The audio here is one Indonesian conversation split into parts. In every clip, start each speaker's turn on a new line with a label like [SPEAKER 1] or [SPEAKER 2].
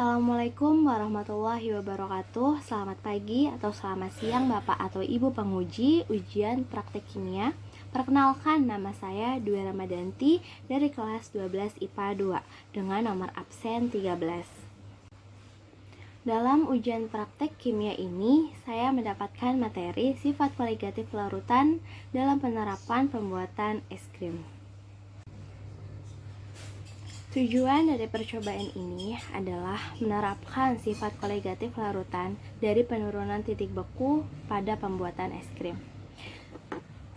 [SPEAKER 1] Assalamualaikum warahmatullahi wabarakatuh. Selamat pagi atau selamat siang Bapak atau Ibu penguji ujian praktek kimia. Perkenalkan, nama saya Dwi Ramadanti dari kelas 12 IPA 2 dengan nomor absen 13. Dalam ujian praktek kimia ini, saya mendapatkan materi sifat koligatif larutan dalam penerapan pembuatan es krim. Tujuan dari percobaan ini adalah menerapkan sifat koligatif larutan dari penurunan titik beku pada pembuatan es krim.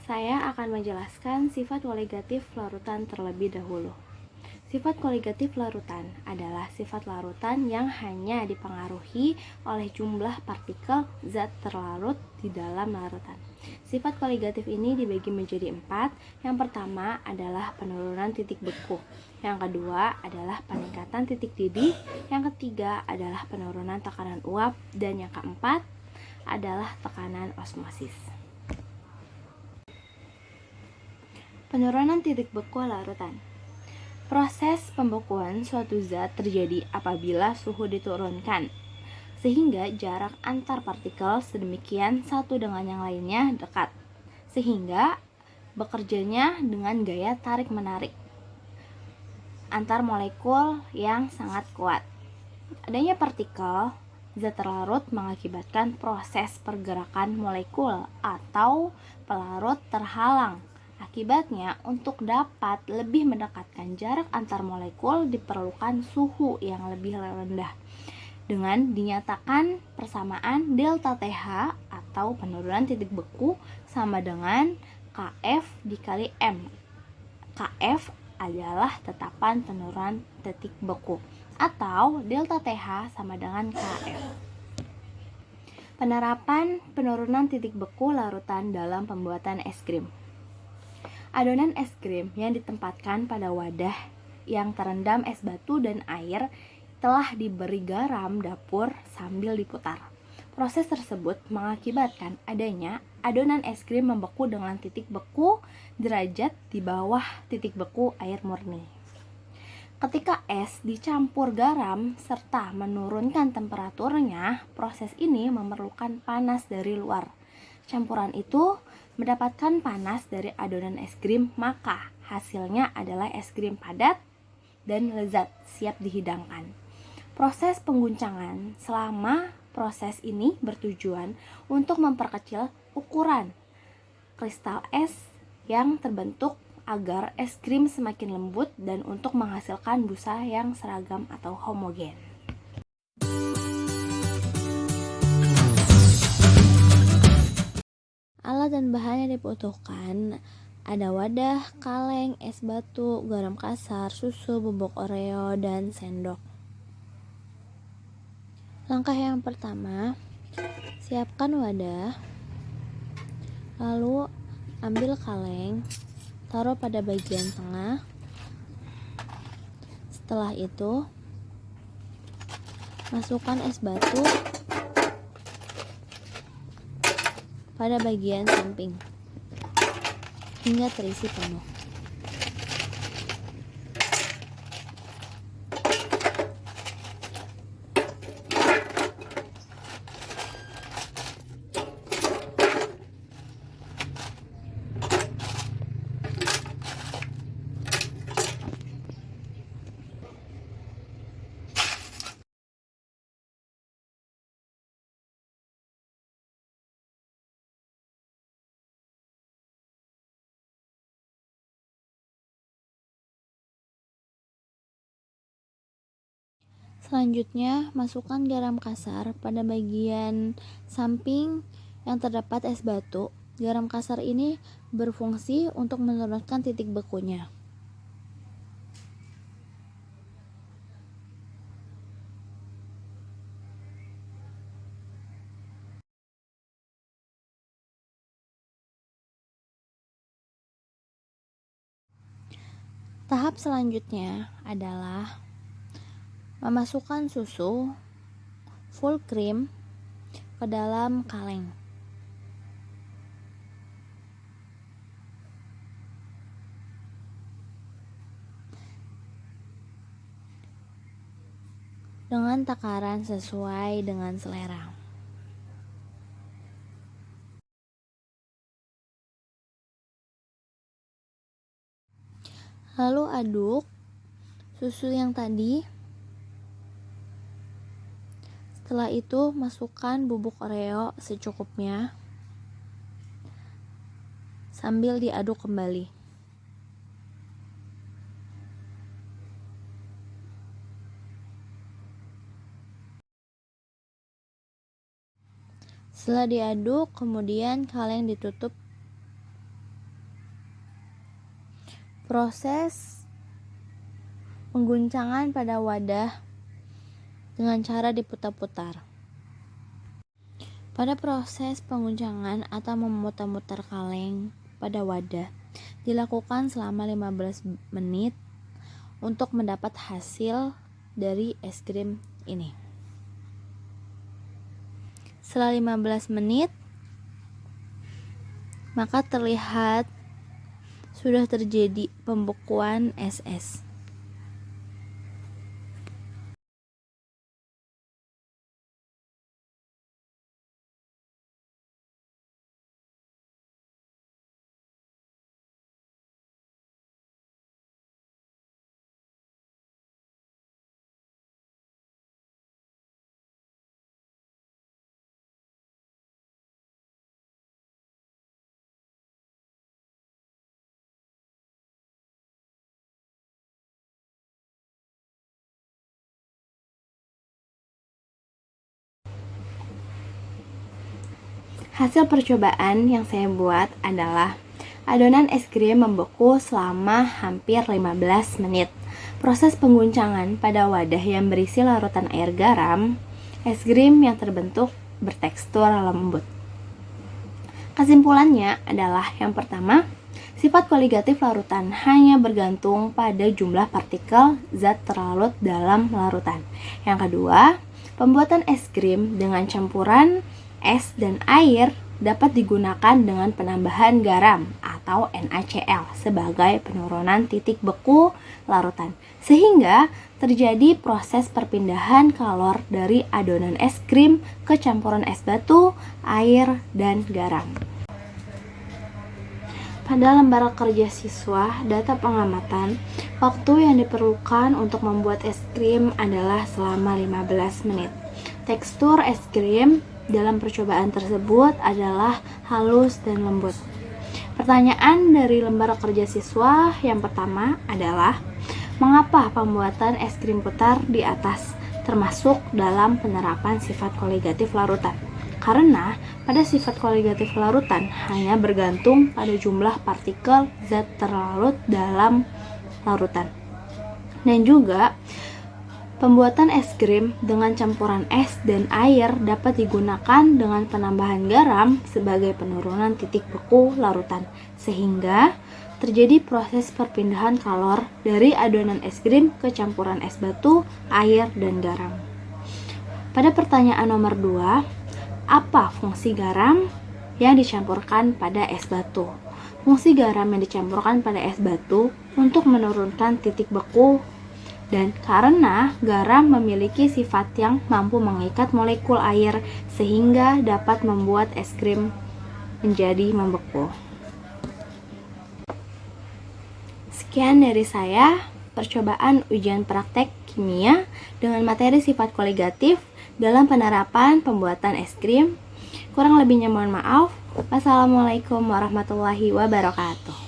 [SPEAKER 1] Saya akan menjelaskan sifat koligatif larutan terlebih dahulu. Sifat koligatif larutan adalah sifat larutan yang hanya dipengaruhi oleh jumlah partikel zat terlarut di dalam larutan. Sifat koligatif ini dibagi menjadi 4. Yang pertama adalah penurunan titik beku. Yang kedua adalah peningkatan titik didih. Yang ketiga adalah penurunan tekanan uap. Dan yang keempat adalah tekanan osmosis. Penurunan titik beku larutan. Proses pembekuan suatu zat terjadi apabila suhu diturunkan, sehingga jarak antar partikel sedemikian satu dengan yang lainnya dekat, sehingga bekerjanya dengan gaya tarik-menarik antar molekul yang sangat kuat. Adanya partikel zat terlarut mengakibatkan proses pergerakan molekul atau pelarut terhalang. Akibatnya, untuk dapat lebih mendekatkan jarak antar molekul diperlukan suhu yang lebih rendah. Dengan dinyatakan persamaan delta TH atau penurunan titik beku sama dengan Kf dikali M. Kf adalah tetapan penurunan titik beku atau delta TH sama dengan Kf. Penerapan penurunan titik beku larutan dalam pembuatan es krim. Adonan es krim yang ditempatkan pada wadah yang terendam es batu dan air telah diberi garam dapur sambil diputar. Proses tersebut mengakibatkan adanya adonan es krim membeku dengan titik beku derajat di bawah titik beku air murni. Ketika es dicampur garam serta menurunkan temperaturnya, proses ini memerlukan panas dari luar. Campuran itu mendapatkan panas dari adonan es krim, maka hasilnya adalah es krim padat dan lezat, siap dihidangkan. Proses pengguncangan selama proses ini bertujuan untuk memperkecil ukuran kristal es yang terbentuk agar es krim semakin lembut dan untuk menghasilkan busa yang seragam atau homogen. Alat dan bahan yang dibutuhkan ada wadah, kaleng, es batu, garam kasar, susu, bubuk oreo, dan sendok. Langkah yang pertama, siapkan wadah, lalu ambil kaleng, taruh pada bagian tengah. Setelah itu, masukkan es batu pada bagian samping hingga terisi penuh. Selanjutnya, masukkan garam kasar pada bagian samping yang terdapat es batu. Garam kasar ini berfungsi untuk menurunkan titik bekunya. Tahap selanjutnya adalah memasukkan susu full cream ke dalam kaleng. dengan takaran sesuai dengan selera. Lalu aduk susu yang tadi. Setelah itu masukkan bubuk Oreo secukupnya sambil diaduk kembali. Setelah diaduk, kemudian kalian ditutup. Proses pengguncangan pada wadah dengan cara diputar-putar. Pada proses pengguncangan atau memutar-mutar kaleng pada wadah dilakukan selama 15 menit untuk mendapat hasil dari es krim ini. Setelah 15 menit, maka terlihat sudah terjadi pembekuan es. Hasil percobaan yang saya buat adalah adonan es krim membeku selama hampir 15 menit. Proses pengguncangan pada wadah yang berisi larutan air garam, es krim yang terbentuk bertekstur lembut. Kesimpulannya adalah yang pertama, sifat koligatif larutan hanya bergantung pada jumlah partikel zat terlarut dalam larutan. Yang kedua, pembuatan es krim dengan campuran es dan air dapat digunakan dengan penambahan garam atau NaCl sebagai penurunan titik beku larutan, sehingga terjadi proses perpindahan kalor dari adonan es krim ke campuran es batu, air, dan garam. Pada lembar kerja siswa, data pengamatan, waktu yang diperlukan untuk membuat es krim adalah selama 15 menit. Tekstur es krim dalam percobaan tersebut adalah halus dan lembut. Pertanyaan dari lembar kerja siswa yang pertama adalah, mengapa pembuatan es krim putar di atas termasuk dalam penerapan sifat koligatif larutan? Karena pada sifat koligatif larutan hanya bergantung pada jumlah partikel zat terlarut dalam larutan. Dan juga pembuatan es krim dengan campuran es dan air dapat digunakan dengan penambahan garam sebagai penurunan titik beku larutan, sehingga terjadi proses perpindahan kalor dari adonan es krim ke campuran es batu, air, dan garam. Pada pertanyaan nomor 2, apa fungsi garam yang dicampurkan pada es batu? Fungsi garam yang dicampurkan pada es batu untuk menurunkan titik beku, dan karena garam memiliki sifat yang mampu mengikat molekul air sehingga dapat membuat es krim menjadi membeku. Sekian dari saya, percobaan ujian praktek kimia dengan materi sifat koligatif dalam penerapan pembuatan es krim. Kurang lebihnya mohon maaf. Wassalamualaikum warahmatullahi wabarakatuh.